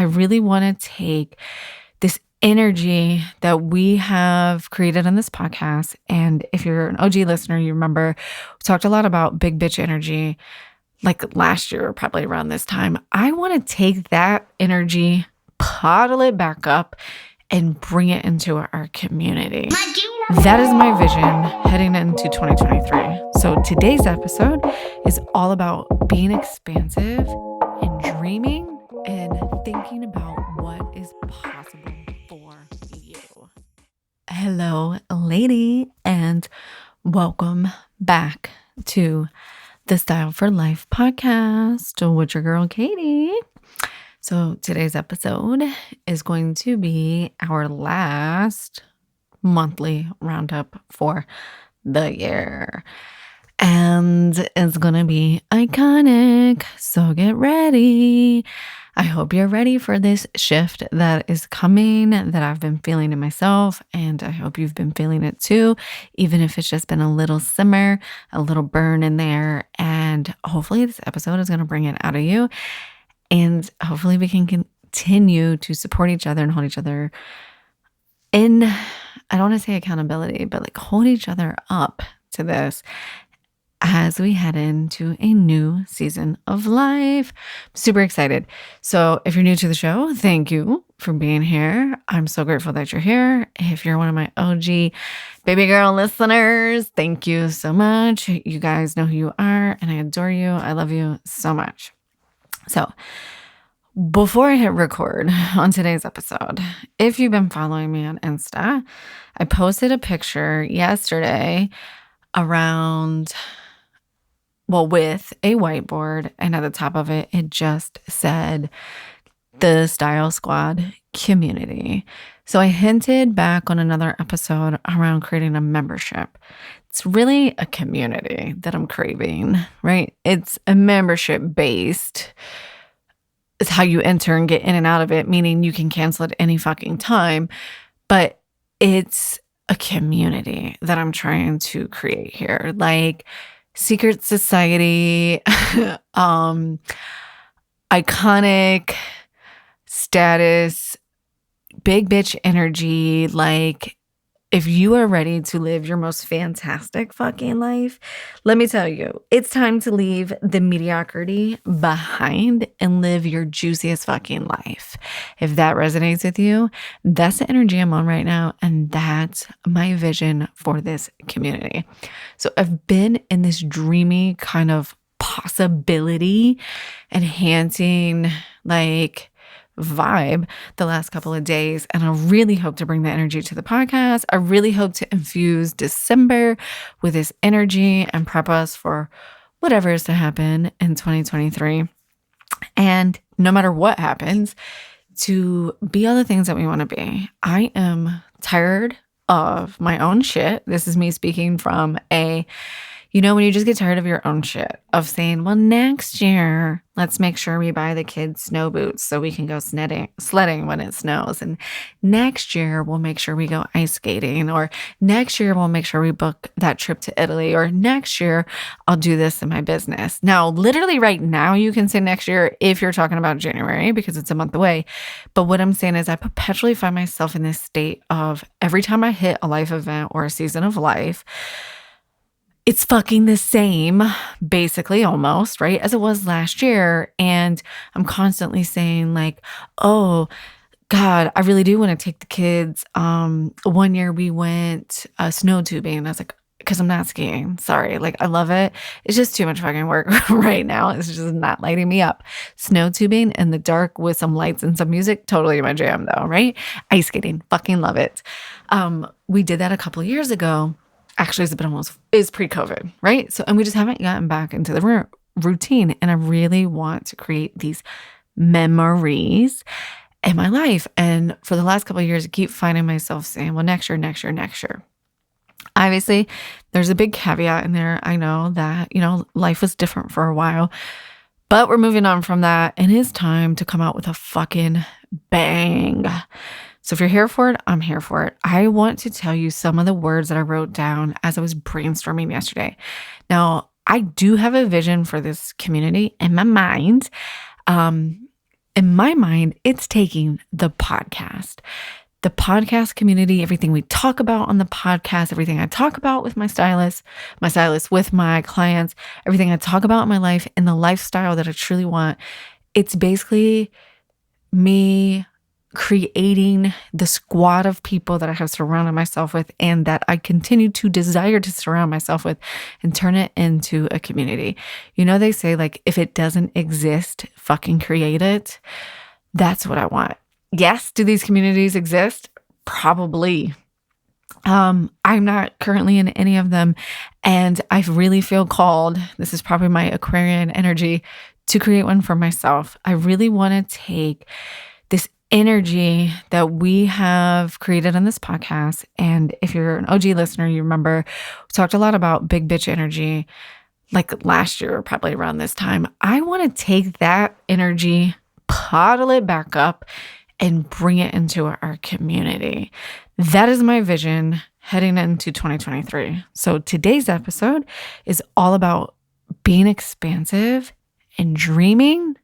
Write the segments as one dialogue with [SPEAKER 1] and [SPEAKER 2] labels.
[SPEAKER 1] really want to take this energy that we have created on this podcast. And if you're an OG listener, you remember we talked a lot about big bitch energy like last year, probably around this time. I want to take that energy, bottle it back up, and bring it into our community. That is my vision heading into 2023. So today's episode is all about being expansive and dreaming and thinking about what is possible for you. Hello, lady, and welcome back to the Style for Life podcast with your girl, Katie. So today's episode is going to be our last monthly roundup for the year. And it's going to be iconic. So get ready. I hope you're ready for this shift that is coming, that I've been feeling in myself. And I hope you've been feeling it too, even if it's just been a little simmer, a little burn in there. And hopefully this episode is going to bring it out of you. And hopefully we can continue to support each other and hold each other in, I don't want to say accountability, but like hold each other up to this as we head into a new season of life. I'm super excited. So if you're new to the show, thank you for being here. I'm so grateful that you're here. If you're one of my OG baby girl listeners, thank you so much. You guys know who you are, and I adore you. I love you so much. So before I hit record on today's episode, if you've been following me on Insta, I posted a picture yesterday with a whiteboard, and at the top of it, it just said the Style Squad community. So I hinted back on another episode around creating a membership. It's really a community that I'm craving, right? It's a membership based. It's how you enter and get in and out of it, meaning you can cancel at any fucking time. But it's a community that I'm trying to create here. Like secret society, iconic status, big bitch energy. Like if you are ready to live your most fantastic fucking life, let me tell you, it's time to leave the mediocrity behind and live your juiciest fucking life. If that resonates with you, that's the energy I'm on right now. And that's my vision for this community. So I've been in this dreamy kind of possibility enhancing vibe the last couple of days. And I really hope to bring that energy to the podcast. I really hope to infuse December with this energy and prep us for whatever is to happen in 2023. And no matter what happens, to be all the things that we want to be. I am tired of my own shit. This is me speaking from when you just get tired of your own shit, of saying, well, next year, let's make sure we buy the kids snow boots so we can go sledding when it snows. And next year, we'll make sure we go ice skating. Or next year, we'll make sure we book that trip to Italy. Or next year, I'll do this in my business. Now, literally right now, you can say next year if you're talking about January because it's a month away. But what I'm saying is I perpetually find myself in this state of every time I hit a life event or a season of life, it's fucking the same, basically almost, right, as it was last year. And I'm constantly saying like, oh, God, I really do want to take the kids. One year we went snow tubing. I was like, because I'm not skiing. Sorry. Like, I love it. It's just too much fucking work right now. It's just not lighting me up. Snow tubing in the dark with some lights and some music. Totally my jam though, right? Ice skating. Fucking love it. We did that a couple of years ago. Actually, it's pre-COVID, right? So, and we just haven't gotten back into the routine. And I really want to create these memories in my life. And for the last couple of years, I keep finding myself saying, well, next year. Obviously, there's a big caveat in there. I know that, life was different for a while, but we're moving on from that. And it's time to come out with a fucking bang. So if you're here for it, I'm here for it. I want to tell you some of the words that I wrote down as I was brainstorming yesterday. Now, I do have a vision for this community in my mind. in my mind, it's taking the podcast community, everything we talk about on the podcast, everything I talk about with my stylist with my clients, everything I talk about in my life and the lifestyle that I truly want. It's basically me creating the squad of people that I have surrounded myself with and that I continue to desire to surround myself with and turn it into a community. You know, they say like, if it doesn't exist, fucking create it. That's what I want. Yes, do these communities exist? Probably. I'm not currently in any of them, and I really feel called, this is probably my Aquarian energy, to create one for myself. I really want to take this energy that we have created on this podcast, and if you're an OG listener, you remember we talked a lot about big bitch energy like last year, probably around this time. I want to take that energy, bottle it back up, and bring it into our community. That is my vision heading into 2023. So today's episode is all about being expansive and dreaming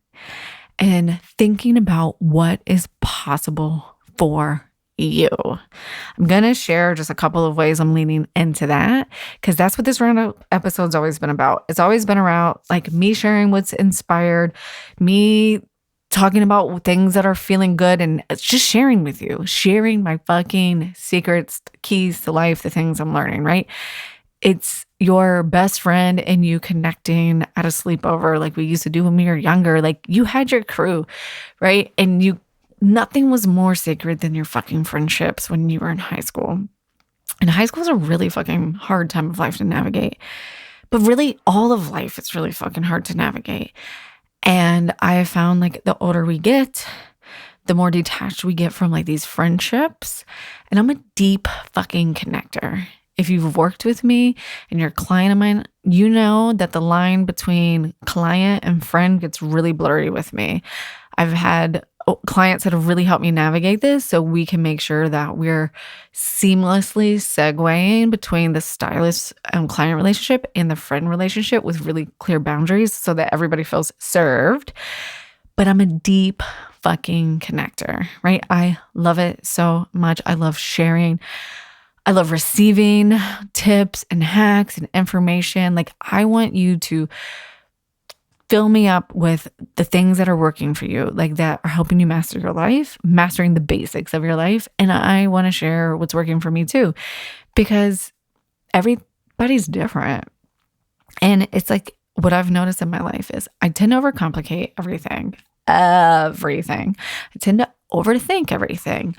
[SPEAKER 1] and thinking about what is possible for you. I'm going to share just a couple of ways I'm leaning into that because that's what this roundup episode's always been about. It's always been around like me sharing what's inspired, me talking about things that are feeling good, and it's just sharing with you, sharing my fucking secrets, keys to life, the things I'm learning, right? It's your best friend and you connecting at a sleepover like we used to do when we were younger. Like you had your crew, right? And nothing was more sacred than your fucking friendships when you were in high school. And high school is a really fucking hard time of life to navigate. But really all of life, it's really fucking hard to navigate. And I have found like the older we get, the more detached we get from like these friendships. And I'm a deep fucking connector. If you've worked with me and you're a client of mine, you know that the line between client and friend gets really blurry with me. I've had clients that have really helped me navigate this so we can make sure that we're seamlessly segueing between the stylist and client relationship and the friend relationship with really clear boundaries so that everybody feels served. But I'm a deep fucking connector, right? I love it so much. I love sharing. I love receiving tips and hacks and information. Like I want you to fill me up with the things that are working for you, like that are helping you master your life, mastering the basics of your life. And I want to share what's working for me too, because everybody's different. And it's like what I've noticed in my life is I tend to overcomplicate everything. I tend to overthink everything.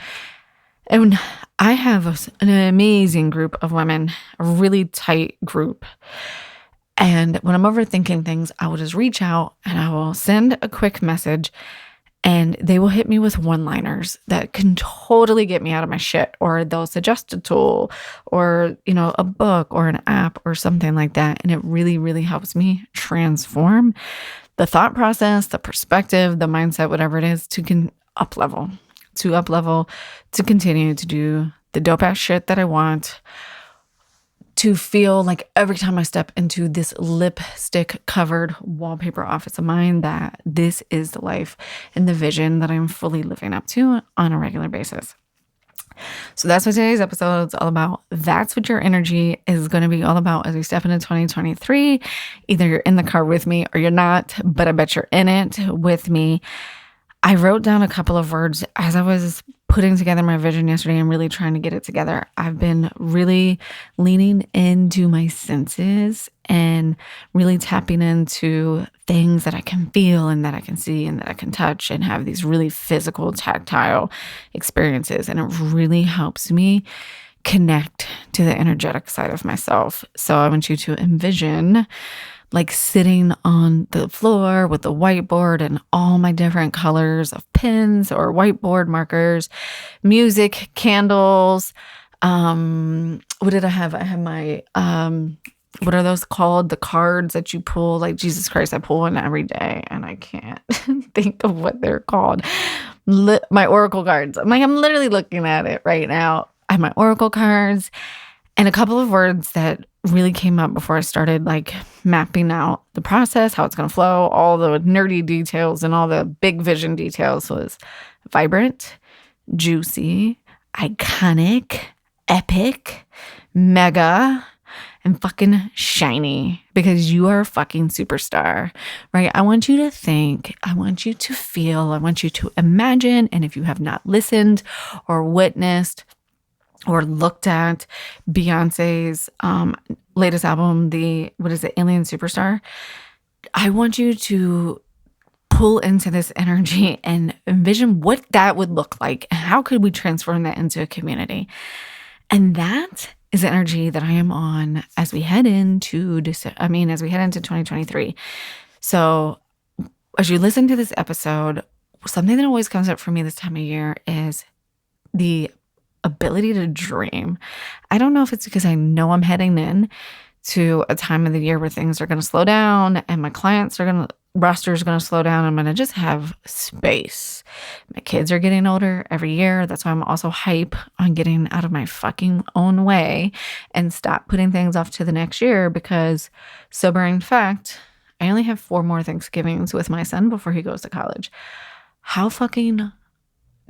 [SPEAKER 1] And I have an amazing group of women, a really tight group. And when I'm overthinking things, I will just reach out and I will send a quick message and they will hit me with one-liners that can totally get me out of my shit, or they'll suggest a tool or, a book or an app or something like that. And it really, really helps me transform the thought process, the perspective, the mindset, whatever it is, to up level, to continue to do the dope ass shit that I want, to feel like every time I step into this lipstick covered wallpaper office of mine that this is the life and the vision that I'm fully living up to on a regular basis. So that's what today's episode is all about. That's what your energy is going to be all about as we step into 2023. Either you're in the car with me or you're not, but I bet you're in it with me. I wrote down a couple of words as I was putting together my vision yesterday and really trying to get it together. I've been really leaning into my senses and really tapping into things that I can feel and that I can see and that I can touch and have these really physical, tactile experiences. And it really helps me connect to the energetic side of myself. So I want you to envision like sitting on the floor with the whiteboard and all my different colors of pens or whiteboard markers, music, candles. What did I have? I have my, what are those called? The cards that you pull, like Jesus Christ, I pull one every day and I can't think of what they're called. My Oracle cards. I'm literally looking at it right now. I have my Oracle cards and a couple of words that really came up before I started like mapping out the process, how it's going to flow, all the nerdy details and all the big vision details was vibrant, juicy, iconic, epic, mega, and fucking shiny, because you are a fucking superstar, right? I want you to think, I want you to feel, I want you to imagine. And if you have not listened or witnessed or looked at Beyonce's latest album, Alien Superstar, I want you to pull into this energy and envision what that would look like. And how could we transform that into a community? And that is the energy that I am on as we head into 2023. So as you listen to this episode, something that always comes up for me this time of year is the ability to dream. I don't know if it's because I know I'm heading in to a time of the year where things are going to slow down and my roster is going to slow down. I'm going to just have space. My kids are getting older every year. That's why I'm also hype on getting out of my fucking own way and stop putting things off to the next year, because sobering fact, I only have 4 more Thanksgivings with my son before he goes to college. How fucking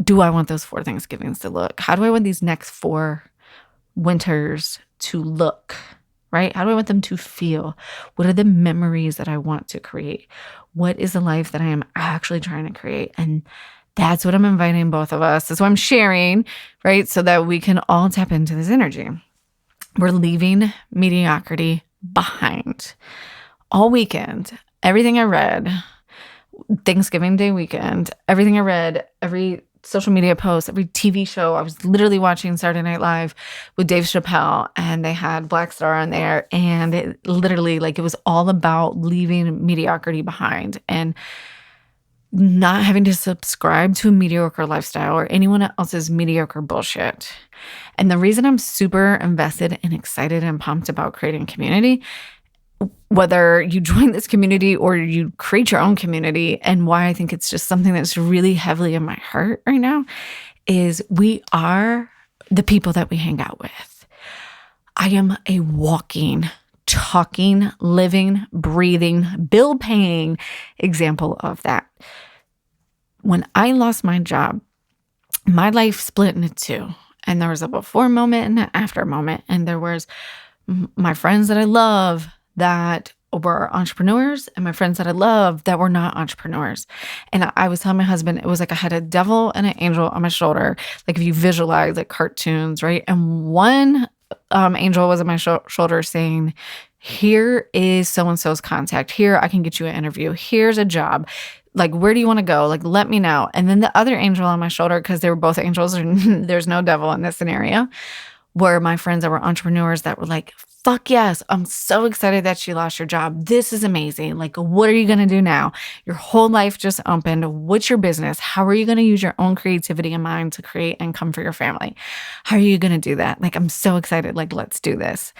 [SPEAKER 1] do I want those 4 Thanksgivings to look? How do I want these next 4 winters to look? Right? How do I want them to feel? What are the memories that I want to create? What is the life that I am actually trying to create? And that's what I'm inviting both of us. That's what I'm sharing, right? So that we can all tap into this energy. We're leaving mediocrity behind. All weekend, everything I read, Thanksgiving Day weekend, everything I read, every social media post, every TV show. I was literally watching Saturday Night Live with Dave Chappelle, and they had Black Star on there, and it literally, like, it was all about leaving mediocrity behind and not having to subscribe to a mediocre lifestyle or anyone else's mediocre bullshit. And the reason I'm super invested and excited and pumped about creating community, whether you join this community or you create your own community, and why I think it's just something that's really heavily in my heart right now, is we are the people that we hang out with. I am a walking, talking, living, breathing, bill-paying example of that. When I lost my job, my life split into 2. And there was a before moment and an after moment. And there was my friends that I love that were entrepreneurs, and my friends that I love that were not entrepreneurs. And I was telling my husband, it was like I had a devil and an angel on my shoulder. Like if you visualize like cartoons, right? And one angel was on my shoulder saying, here is so-and-so's contact. Here, I can get you an interview. Here's a job. Like, where do you want to go? Like, let me know. And then the other angel on my shoulder, because they were both angels and there's no devil in this scenario, were my friends that were entrepreneurs that were like, fuck yes, I'm so excited that you lost your job. This is amazing. Like, what are you going to do now? Your whole life just opened. What's your business? How are you going to use your own creativity and mind to create income for your family? How are you going to do that? Like, I'm so excited. Like, let's do this.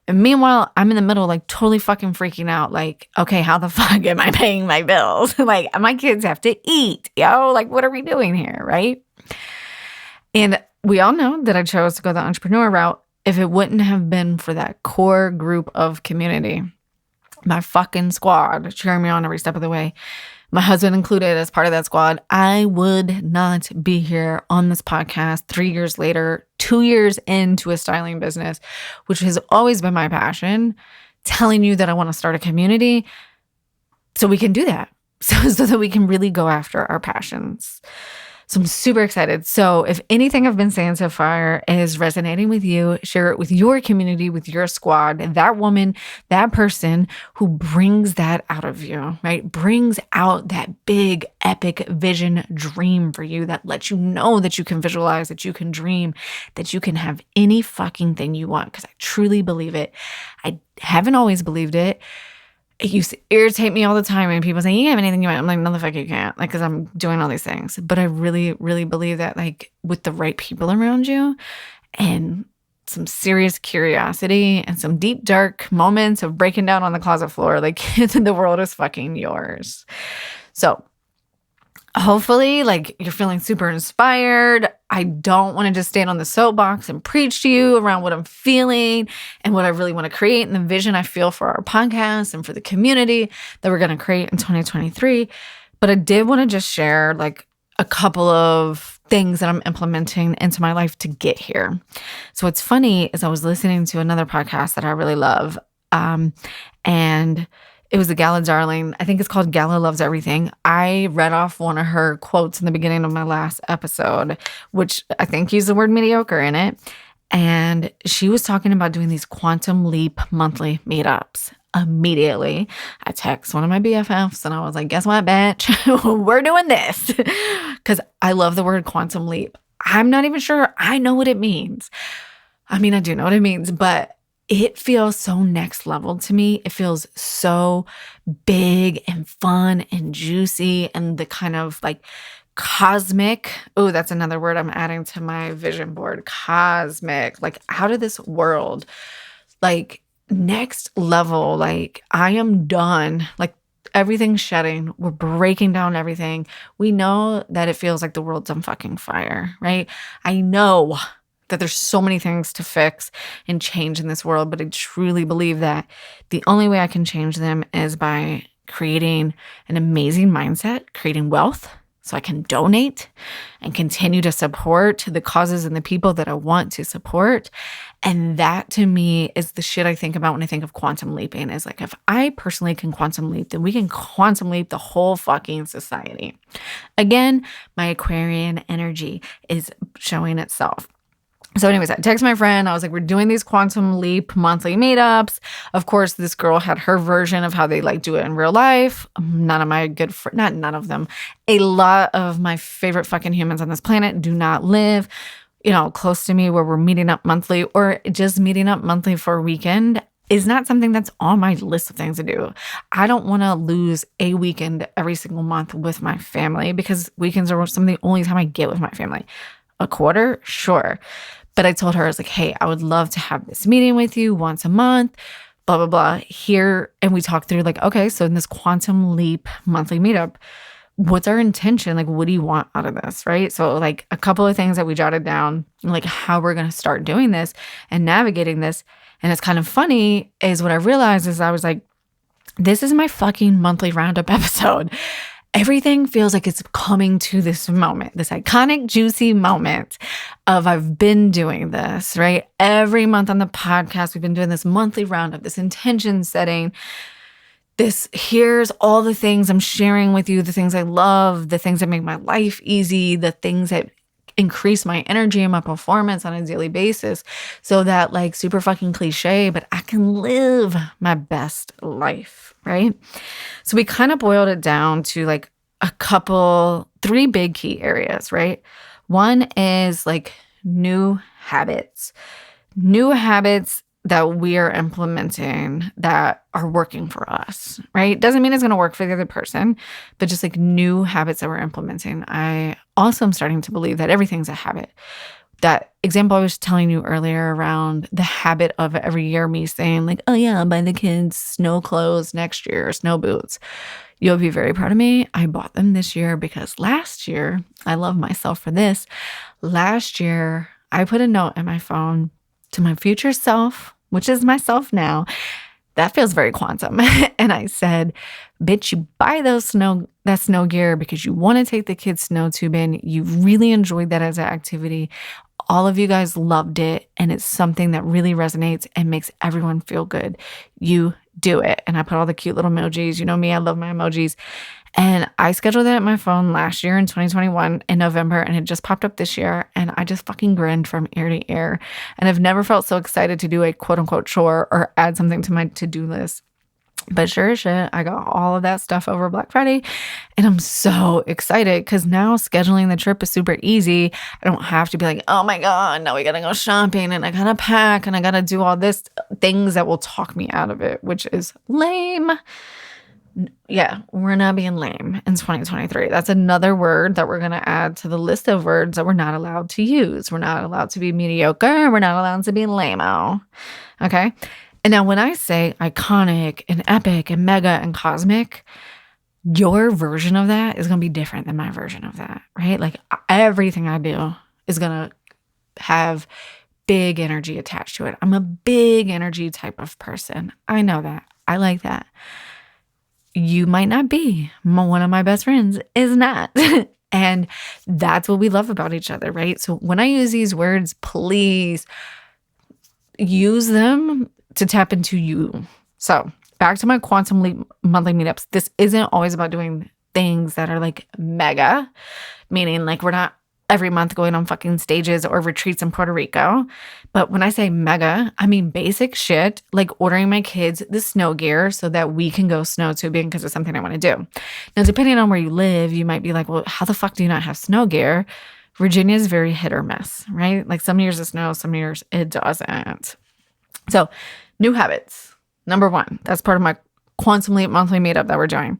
[SPEAKER 1] And meanwhile, I'm in the middle, like totally fucking freaking out. Like, okay, how the fuck am I paying my bills? Like, my kids have to eat, like, what are we doing here? Right. And we all know that I chose to go the entrepreneur route if it wouldn't have been for that core group of community, my fucking squad cheering me on every step of the way, my husband included as part of that squad, I would not be here on this podcast 3 years later, 2 years into a styling business, which has always been my passion, telling you that I want to start a community so we can do that, so that we can really go after our passions. So I'm super excited. So if anything I've been saying so far is resonating with you, share it with your community, with your squad, that woman, that person who brings that out of you, right? Brings out that big, epic vision dream for you that lets you know that you can visualize, that you can dream, that you can have any fucking thing you want. Because I truly believe it. I haven't always believed it. It used to irritate me all the time when people say, you have anything you want. I'm like, no, the fuck you can't. Like, because I'm doing all these things. But I really, really believe that, like, with the right people around you and some serious curiosity and some deep, dark moments of breaking down on the closet floor, like, the world is fucking yours. So hopefully, like, you're feeling super inspired. I don't want to just stand on the soapbox and preach to you around what I'm feeling and what I really want to create and the vision I feel for our podcast and for the community that we're going to create in 2023. But I did want to just share like a couple of things that I'm implementing into my life to get here. So what's funny is I was listening to another podcast that I really love. And it was a Gala darling. I think it's called Gala Loves Everything. I read off one of her quotes in the beginning of my last episode, which I think used the word mediocre in it. And she was talking about doing these quantum leap monthly meetups. Immediately, I text one of my BFFs and I was like, guess what, bitch? We're doing this. Because I love the word quantum leap. I'm not even sure I know what it means. I mean, I do know what it means, but it feels so next level to me. It feels so big and fun and juicy and the kind of like cosmic. Oh, that's another word I'm adding to my vision board. Cosmic, like out of this world, like next level. Like I am done. Like everything's shedding. We're breaking down everything. We know that it feels like the world's on fucking fire, right? I know that there's so many things to fix and change in this world, but I truly believe that the only way I can change them is by creating an amazing mindset, creating wealth so I can donate and continue to support the causes and the people that I want to support. And that to me is the shit I think about when I think of quantum leaping is like, if I personally can quantum leap, then we can quantum leap the whole fucking society. Again, my Aquarian energy is showing itself. So anyways, I text my friend. I was like, we're doing these quantum leap monthly meetups. Of course, this girl had her version of how they like do it in real life. None of my good friends, not none of them, a lot of my favorite fucking humans on this planet do not live, close to me where we're meeting up monthly or just meeting up monthly for a weekend is not something that's on my list of things to do. I don't want to lose a weekend every single month with my family because weekends are some of the only time I get with my family. A quarter? Sure. But I told her, I was like, hey, I would love to have this meeting with you once a month, blah, blah, blah, here. And we talked through like, okay, so in this quantum leap monthly meetup, what's our intention? Like, what do you want out of this, right? So like a couple of things that we jotted down, like how we're going to start doing this and navigating this. And it's kind of funny is what I realized is I was like, this is my fucking monthly roundup episode. Everything feels like it's coming to this moment, this iconic, juicy moment of I've been doing this, right? Every month on the podcast, we've been doing this monthly roundup, this intention setting. Here's all the things I'm sharing with you, the things I love, the things that make my life easy, the things that increase my energy and my performance on a daily basis so that like super fucking cliche, but I can live my best life, right? So we kind of boiled it down to like three big key areas, right? One is like new habits that we are implementing that are working for us, right? Doesn't mean it's going to work for the other person, but just like new habits that we're implementing. I also am starting to believe that everything's a habit. That example I was telling you earlier around the habit of every year me saying like, oh yeah, I'll buy the kids snow clothes next year, snow boots. You'll be very proud of me. I bought them this year because last year, I love myself for this. Last year, I put a note in my phone to my future self, which is myself now. That feels very quantum. And I said, bitch, you buy that snow gear because you want to take the kids snow tubing. You really enjoyed that as an activity. All of you guys loved it. And it's something that really resonates and makes everyone feel good. You do it. And I put all the cute little emojis. You know me, I love my emojis. And I scheduled that at my phone last year in 2021 in November, and it just popped up this year. And I just fucking grinned from ear to ear. And I've never felt so excited to do a quote unquote chore or add something to my to-do list. But sure as shit, I got all of that stuff over Black Friday. And I'm so excited because now scheduling the trip is super easy. I don't have to be like, oh my God, now we got to go shopping and I got to pack and I got to do all this things that will talk me out of it, which is lame. Yeah, we're not being lame in 2023. That's another word that we're going to add to the list of words that we're not allowed to use. We're not allowed to be mediocre. We're not allowed to be lame-o. Okay? And now when I say iconic and epic and mega and cosmic, your version of that is going to be different than my version of that, right? Like everything I do is going to have big energy attached to it. I'm a big energy type of person. I know that. I like that. You might not be. One of my best friends is not. And that's what we love about each other, right? So when I use these words, please use them to tap into you. So back to my Quantum Leap monthly meetups. This isn't always about doing things that are like mega, meaning like we're not every month going on fucking stages or retreats in Puerto Rico. But when I say mega, I mean basic shit, like ordering my kids the snow gear so that we can go snow tubing because it's something I want to do. Now, depending on where you live, you might be like, well, how the fuck do you not have snow gear? Virginia is very hit or miss, right? Like some years it snows, some years it doesn't. So new habits. Number 1, that's part of my Quantum Leap monthly meetup that we're doing.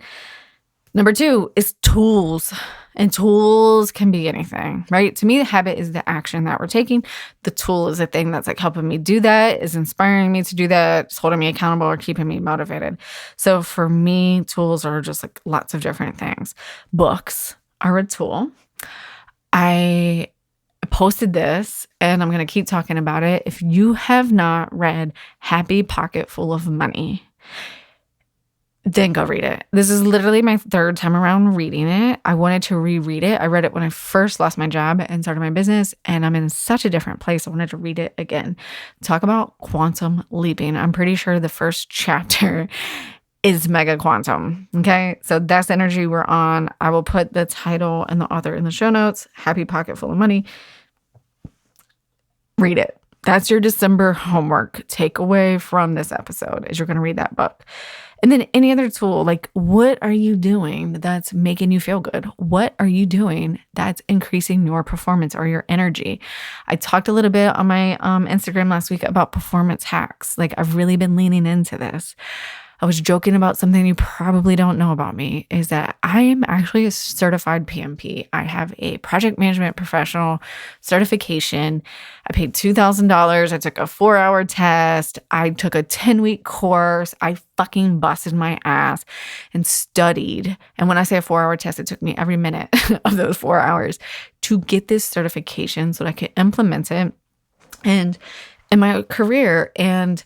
[SPEAKER 1] Number 2 is tools. And tools can be anything, right? To me, the habit is the action that we're taking. The tool is the thing that's like helping me do that, is inspiring me to do that, is holding me accountable or keeping me motivated. So for me, tools are just like lots of different things. Books are a tool. I posted this and I'm going to keep talking about it. If you have not read Happy Pocket Full of Money, then go read it. This is literally my 3rd time around reading it. I wanted to reread it. I read it when I first lost my job and started my business, and I'm in such a different place. I wanted to read it again. Talk about quantum leaping. I'm pretty sure the first chapter is mega quantum. Okay. So that's the energy we're on. I will put the title and the author in the show notes. Happy Pocket Full of Money. Read it. That's your December homework takeaway from this episode, is you're going to read that book. And then any other tool, like what are you doing that's making you feel good? What are you doing that's increasing your performance or your energy? I talked a little bit on my Instagram last week about performance hacks. Like I've really been leaning into this. I was joking about something you probably don't know about me, is that I am actually a certified PMP. I have a project management professional certification. I paid $2,000. I took a 4-hour test. I took a 10-week course. I fucking busted my ass and studied. And when I say a 4-hour test, it took me every minute of those 4 hours to get this certification so that I could implement it and in my career. And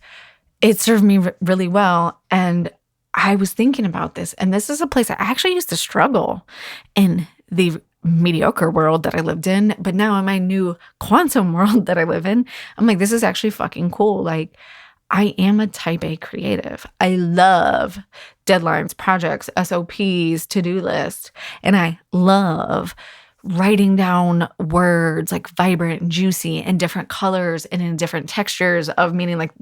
[SPEAKER 1] it served me really well. And I was thinking about this, and this is a place I actually used to struggle in the mediocre world that I lived in. But now in my new quantum world that I live in, I'm like, this is actually fucking cool. Like I am a type A creative. I love deadlines, projects, SOPs, to-do lists. And I love writing down words like vibrant and juicy and different colors and in different textures of meaning, like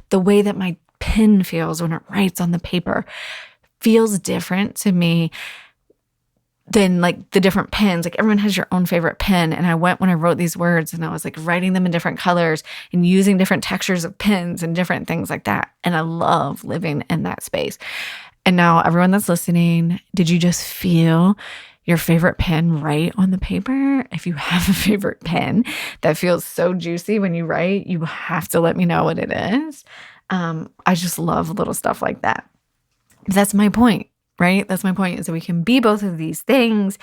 [SPEAKER 1] the way that my pen feels when it writes on the paper feels different to me than like the different pens. Like everyone has your own favorite pen. And I went when I wrote these words and I was like writing them in different colors and using different textures of pens and different things like that. And I love living in that space. And now everyone that's listening, did you just feel your favorite pen write on the paper? If you have a favorite pen that feels so juicy when you write, you have to let me know what it is. I just love little stuff like that. That's my point, right? That's my point, is that we can be both of these things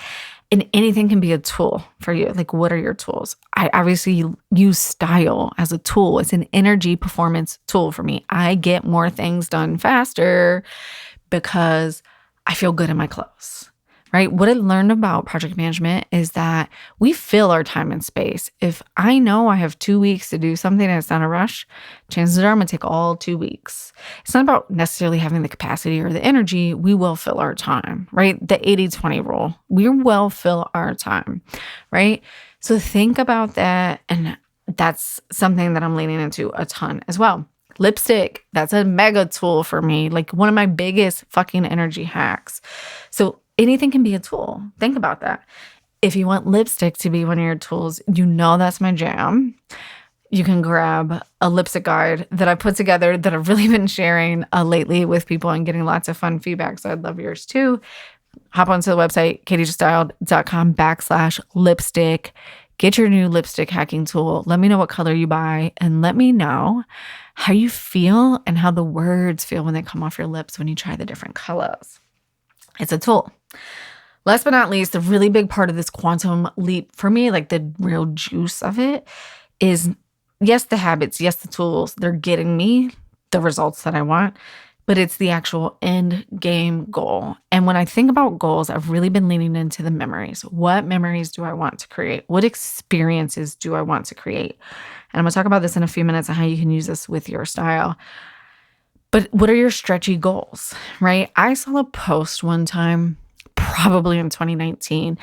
[SPEAKER 1] and anything can be a tool for you. Like, what are your tools? I obviously use style as a tool. It's an energy performance tool for me. I get more things done faster because I feel good in my clothes. Right? What I learned about project management is that we fill our time and space. If I know I have 2 weeks to do something and it's not a rush, chances are I'm going to take all 2 weeks. It's not about necessarily having the capacity or the energy. We will fill our time, right? The 80-20 rule. We will fill our time, right? So think about that. And that's something that I'm leaning into a ton as well. Lipstick, that's a mega tool for me. Like one of my biggest fucking energy hacks. So anything can be a tool. Think about that. If you want lipstick to be one of your tools, you know that's my jam. You can grab a lipstick guide that I put together that I've really been sharing lately with people and getting lots of fun feedback. So I'd love yours too. Hop onto the website, katiejuststyled.com/lipstick. Get your new lipstick hacking tool. Let me know what color you buy and let me know how you feel and how the words feel when they come off your lips when you try the different colors. It's a tool. Last but not least, the really big part of this quantum leap for me, like the real juice of it, is yes, the habits, yes, the tools, they're getting me the results that I want, but it's the actual end game goal. And when I think about goals, I've really been leaning into the memories. What memories do I want to create? What experiences do I want to create? And I'm going to talk about this in a few minutes and how you can use this with your style. But what are your stretchy goals, right? I saw a post one time, probably in 2019,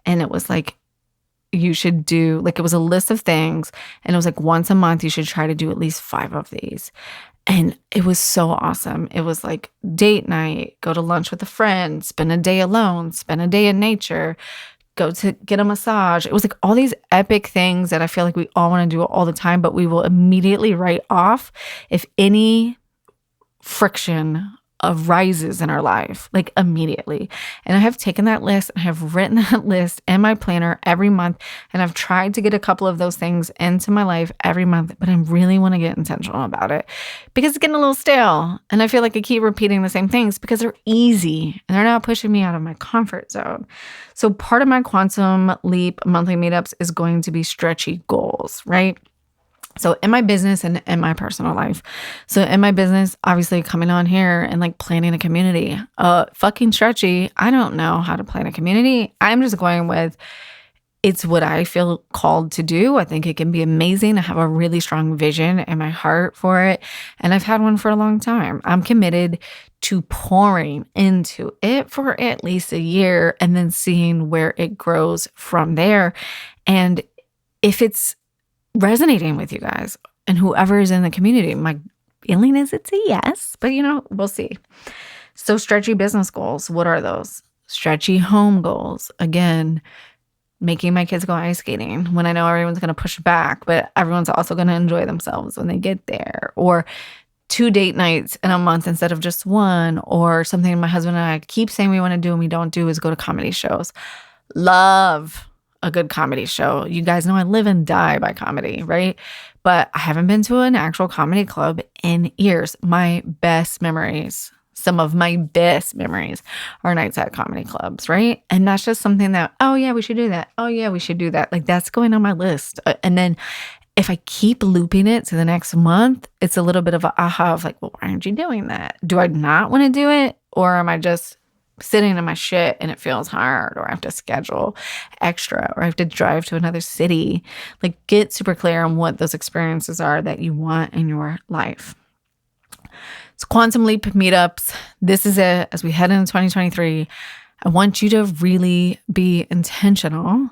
[SPEAKER 1] and it was like, you should do, like, it was a list of things, and it was like once a month, you should try to do at least 5 of these. And it was so awesome. It was like date night, go to lunch with a friend, spend a day alone, spend a day in nature, go to get a massage. It was like all these epic things that I feel like we all want to do all the time, but we will immediately write off if any friction arises in our life, like immediately. And I have taken that list and I have written that list in my planner every month. And I've tried to get a couple of those things into my life every month, but I really want to get intentional about it because it's getting a little stale. And I feel like I keep repeating the same things because they're easy and they're not pushing me out of my comfort zone. So part of my Quantum Leap monthly meetups is going to be stretchy goals, right? So in my business and in my personal life. So in my business, obviously coming on here and like planning a community, fucking stretchy. I don't know how to plan a community. I'm just going with, it's what I feel called to do. I think it can be amazing. I have a really strong vision in my heart for it. And I've had one for a long time. I'm committed to pouring into it for at least a year and then seeing where it grows from there. And if it's resonating with you guys and whoever is in the community, my feeling is it's a yes, but we'll see. So stretchy business goals, what are those? Stretchy home goals. Again, making my kids go ice skating when I know everyone's going to push back, but everyone's also going to enjoy themselves when they get there. Or 2 date nights in a month instead of just one, or something my husband and I keep saying we want to do and we don't do is go to comedy shows. Love a good comedy show. You guys know I live and die by comedy, right? But I haven't been to an actual comedy club in years. My best memories, some of my best memories are nights at comedy clubs, right? And that's just something that, oh yeah, we should do that. Oh yeah, we should do that. Like that's going on my list. And then if I keep looping it to the next month, it's a little bit of a aha of like, well, why aren't you doing that? Do I not want to do it? Or am I just sitting in my shit and it feels hard, or I have to schedule extra, or I have to drive to another city? Like get super clear on what those experiences are that you want in your life. So Quantum Leap meetups, this is it. As we head into 2023, I want you to really be intentional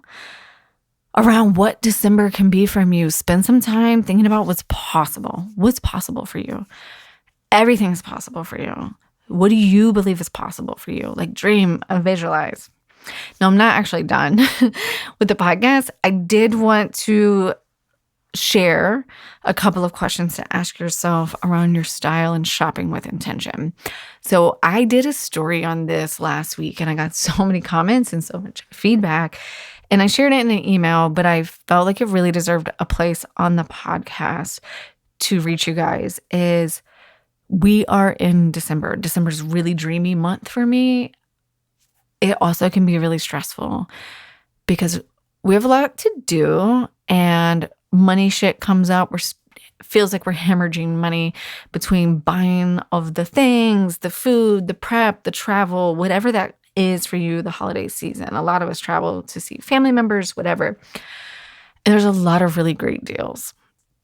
[SPEAKER 1] around what December can be from you. Spend some time thinking about what's possible. What's possible for you? Everything's possible for you. What do you believe is possible for you? Like dream and visualize. Now, I'm not actually done with the podcast. I did want to share a couple of questions to ask yourself around your style and shopping with intention. So I did a story on this last week and I got so many comments and so much feedback. And I shared it in an email, but I felt like it really deserved a place on the podcast to reach you guys. Is we are in December. December's a really dreamy month for me. It also can be really stressful because we have a lot to do and money shit comes up. Feels like we're hemorrhaging money between buying of the things, the food, the prep, the travel, whatever that is for you, the holiday season. A lot of us travel to see family members, whatever. And there's a lot of really great deals.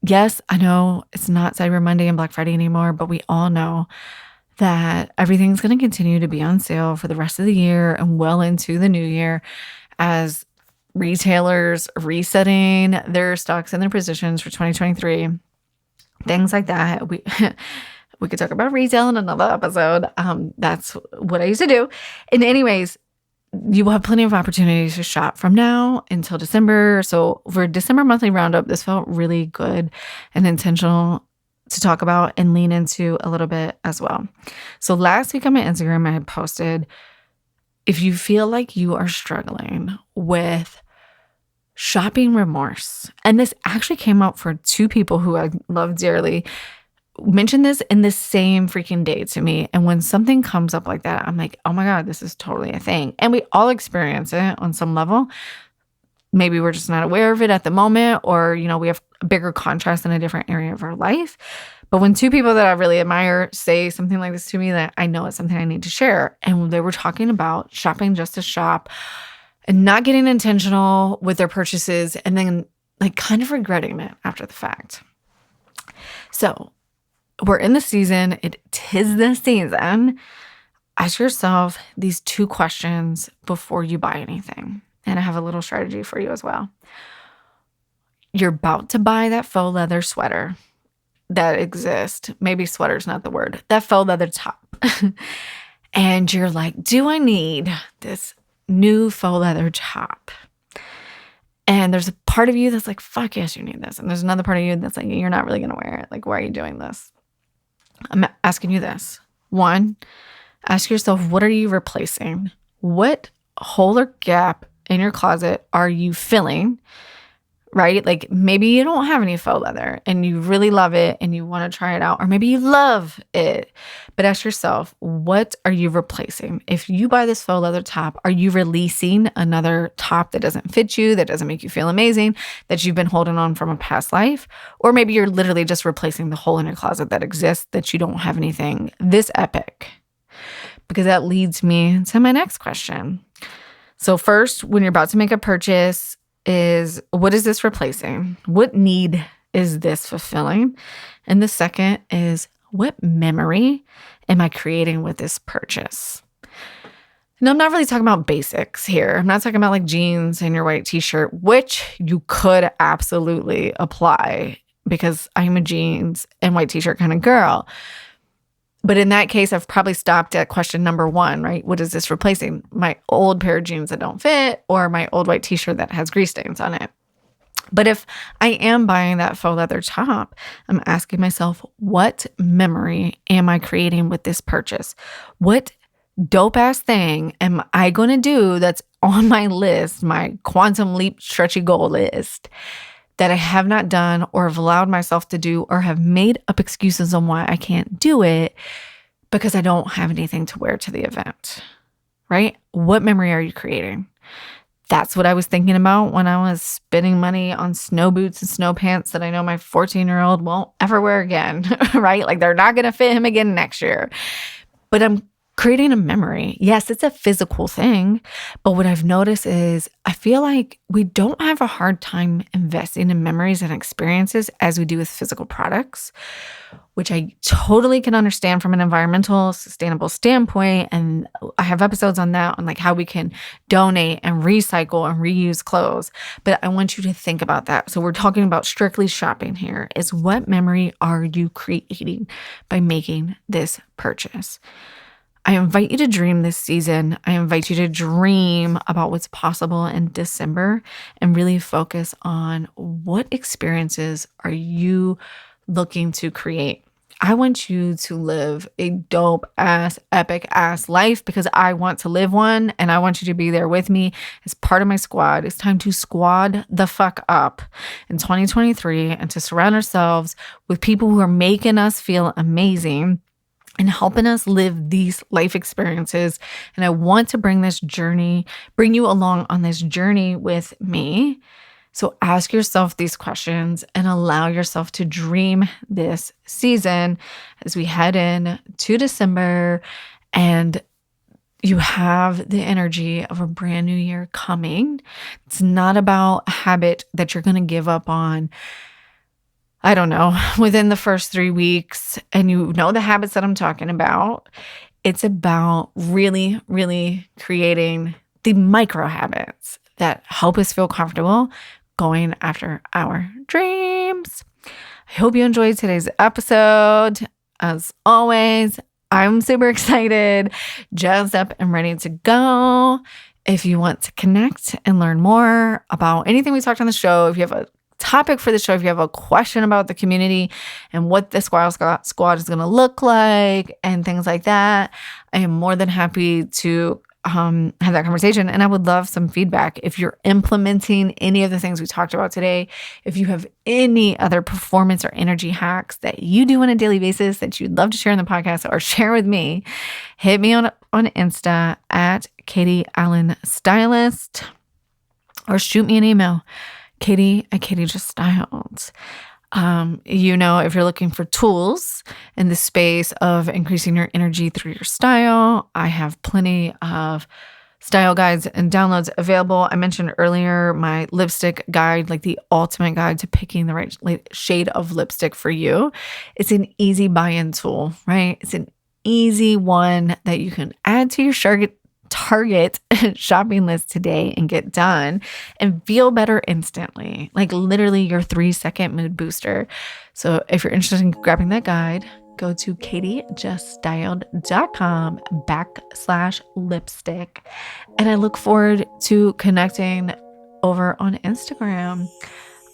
[SPEAKER 1] Yes, I know it's not Cyber Monday and Black Friday anymore, but we all know that everything's going to continue to be on sale for the rest of the year and well into the new year as retailers resetting their stocks and their positions for 2023. Things like that. We could talk about retail in another episode. That's what I used to do. And anyways, you will have plenty of opportunities to shop from now until December. So for December monthly roundup, this felt really good and intentional to talk about and lean into a little bit as well. So last week on my Instagram, I had posted, if you feel like you are struggling with shopping remorse, and this actually came up for 2 people who I love dearly. mention this in the same freaking day to me. And when something comes up like that, I'm like, oh my God, this is totally a thing. And we all experience it on some level. Maybe we're just not aware of it at the moment, or, we have a bigger contrast in a different area of our life. But when two people that I really admire say something like this to me, that I know it's something I need to share. And they were talking about shopping just to shop and not getting intentional with their purchases, and then like kind of regretting it after the fact. So we're in the season. Tis the season. Ask yourself these 2 questions before you buy anything. And I have a little strategy for you as well. You're about to buy that faux leather sweater that exists. Maybe sweater's not the word. That faux leather top. And you're like, do I need this new faux leather top? And there's a part of you that's like, fuck yes, you need this. And there's another part of you that's like, you're not really going to wear it. Like, why are you doing this? I'm asking you this. 1, ask yourself, what are you replacing? What hole or gap in your closet are you filling? Right? Like maybe you don't have any faux leather and you really love it and you want to try it out, or maybe you love it, but ask yourself, what are you replacing? If you buy this faux leather top, are you releasing another top that doesn't fit you, that doesn't make you feel amazing, that you've been holding on from a past life? Or maybe you're literally just replacing the hole in your closet that exists, that you don't have anything this epic. Because that leads me to my next question. So first, when you're about to make a purchase, is what is this replacing? What need is this fulfilling? And the second is, what memory am I creating with this purchase? Now, I'm not really talking about basics here. I'm not talking about like jeans and your white t-shirt, which you could absolutely apply because I'm a jeans and white t-shirt kind of girl. But in that case, I've probably stopped at question number 1, right? What is this replacing? My old pair of jeans that don't fit, or my old white t-shirt that has grease stains on it. But if I am buying that faux leather top, I'm asking myself, what memory am I creating with this purchase? What dope ass thing am I going to do that's on my list, my quantum leap stretchy goal list, that I have not done or have allowed myself to do, or have made up excuses on why I can't do it because I don't have anything to wear to the event, right? What memory are you creating? That's what I was thinking about when I was spending money on snow boots and snow pants that I know my 14-year-old won't ever wear again, right? Like they're not going to fit him again next year. But I'm creating a memory. Yes, it's a physical thing, but what I've noticed is I feel like we don't have a hard time investing in memories and experiences as we do with physical products, which I totally can understand from an environmental, sustainable standpoint. And I have episodes on that, on like how we can donate and recycle and reuse clothes. But I want you to think about that. So we're talking about strictly shopping here. Is what memory are you creating by making this purchase? I invite you to dream this season. I invite you to dream about what's possible in December and really focus on what experiences are you looking to create. I want you to live a dope ass, epic ass life because I want to live one, and I want you to be there with me as part of my squad. It's time to squad the fuck up in 2023 and to surround ourselves with people who are making us feel amazing and helping us live these life experiences. And I want to bring you along on this journey with me. So ask yourself these questions and allow yourself to dream this season as we head in to December and you have the energy of a brand new year coming. It's not about a habit that you're going to give up on, I don't know, within the first 3 weeks, and you know the habits that I'm talking about. It's about really, really creating the micro habits that help us feel comfortable going after our dreams. I hope you enjoyed today's episode. As always, I'm super excited, jazzed up and ready to go. If you want to connect and learn more about anything we talked on the show, if you have a topic for the show, if you have a question about the community and what the squad is going to look like and things like that, I am more than happy to have that conversation. And I would love some feedback. If you're implementing any of the things we talked about today, if you have any other performance or energy hacks that you do on a daily basis that you'd love to share in the podcast or share with me, hit me on Insta at Katie Allen Stylist, or shoot me an email, Katie@KatieJustStyled. If you're looking for tools in the space of increasing your energy through your style, I have plenty of style guides and downloads available. I mentioned earlier my lipstick guide, like the ultimate guide to picking the right shade of lipstick for you. It's an easy buy-in tool, right? It's an easy one that you can add to your Target shopping list today and get done and feel better instantly, like literally your 3-second mood booster. So if you're interested in grabbing that guide, go to katiejuststyled.com/lipstick. And I look forward to connecting over on Instagram.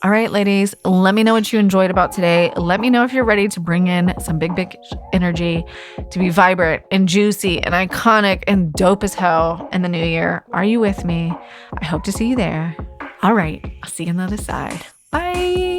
[SPEAKER 1] All right, ladies, let me know what you enjoyed about today. Let me know if you're ready to bring in some big energy to be vibrant and juicy and iconic and dope as hell in the new year. Are you with me? I hope to see you there. All right, I'll see you on the other side. Bye.